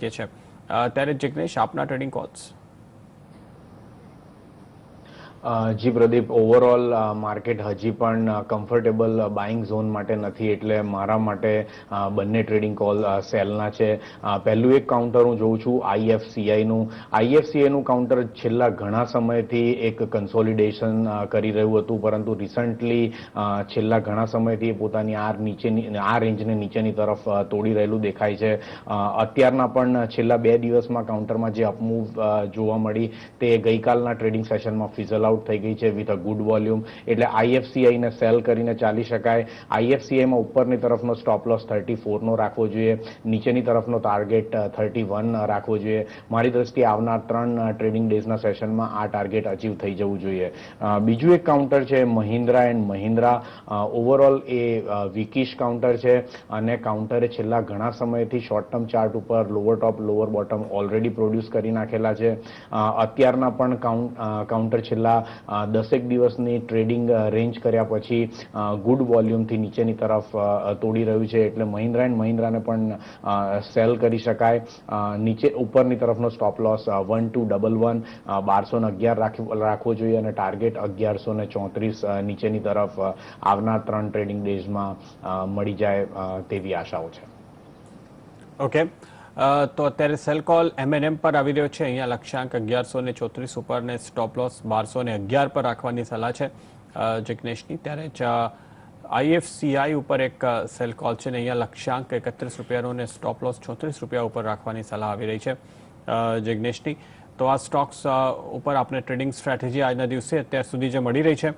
શકીએ છીએ। ત્યારે જિગ્નેશ, આપના ટ્રેડિંગ કોલ્સ। જી પ્રદીપ, ઓવરઓલ માર્કેટ હજી પણ કમ્ફર્ટેબલ બાઇંગ ઝોન માટે નથી, એટલે મારા માટે બંને ટ્રેડિંગ કોલ સેલના છે। પહેલું એક કાઉન્ટર હું જોઉં છું આઈએફસીઆઈનું। આઈએફસીઆઈનું કાઉન્ટર છેલ્લા ઘણા સમયથી એક કન્સોલિડેશન કરી રહ્યું હતું, પરંતુ રિસન્ટલી છેલ્લા ઘણા સમયથી પોતાની આ રેન્જને નીચેની તરફ તોડી રહેલું દેખાય છે। અત્યારના પણ છેલ્લા 2 દિવસમાં કાઉન્ટરમાં જે અપમૂવ જોવા મળી તે ગઈકાલના ટ્રેડિંગ સેશનમાં ફિઝલ આઉટ થઈ ગઈ છે વિથ અ ગુડ વોલ્યુમ, એટલે આઈએફસીઆઈને સેલ કરીને ચાલી શકાય। આઈએફસીઆઈમાં ઉપરની તરફનો સ્ટોપ લોસ 34 નો રાખવો જોઈએ, નીચેની તરફનો ટાર્ગેટ 31 રાખવો જોઈએ। મારી દ્રષ્ટિએ આવનાર 3 ટ્રેડિંગ ડેઝના સેશનમાં આ ટાર્ગેટ અચીવ થઈ જવું જોઈએ। બીજું એક કાઉન્ટર છે મહિન્દ્રા એન્ડ મહિન્દ્રા। ઓવરઓલ એ વીકિશ કાઉન્ટર છે અને કાઉન્ટરે છેલ્લા ઘણા સમયથી શોર્ટ ટર્મ ચાર્ટ ઉપર lower top lower bottom already produce કરી નાખેલા છે। અત્યારના પણ કાઉન્ટર છેલ્લા 10 દિવસની ટ્રેડિંગ રેન્જ કર્યા પછી ગુડ વોલ્યુમથી નીચેની તરફ તોડી રહ્યું છે, એટલે મહિન્દ્રા એન્ડ મહિન્દ્રાને પણ સેલ કરી શકાય। નીચે ઉપરની તરફનો સ્ટોપ લોસ 1211 1211 રાખવો જોઈએ અને ટાર્ગેટ 1134 નીચેની તરફ આવનાર 3 ટ્રેડિંગ ડેઝમાં મળી જાય તેવી આશાઓ છે। ઓકે, તો અત્યારે સેલ કોલ એમએનએમ પર આવી રહ્યો છે। અહીંયા લક્ષ્યાંક 1134 ઉપર ને સ્ટોપ લોસ 1211 પર રાખવાની સલાહ છે જિગ્નેશની। ત્યારે જ આઈએફસીઆઈ ઉપર એક સેલ કોલ છે ને અહીંયા લક્ષ્યાંક 31 રૂપિયાનો ને સ્ટોપ લોસ 34 રૂપિયા ઉપર રાખવાની સલાહ આવી રહી છે જિગ્નેશની। તો આ સ્ટોક્સ ઉપર આપણે ટ્રેડિંગ સ્ટ્રેટેજી આજના દિવસે અત્યાર સુધી જે મળી રહી છે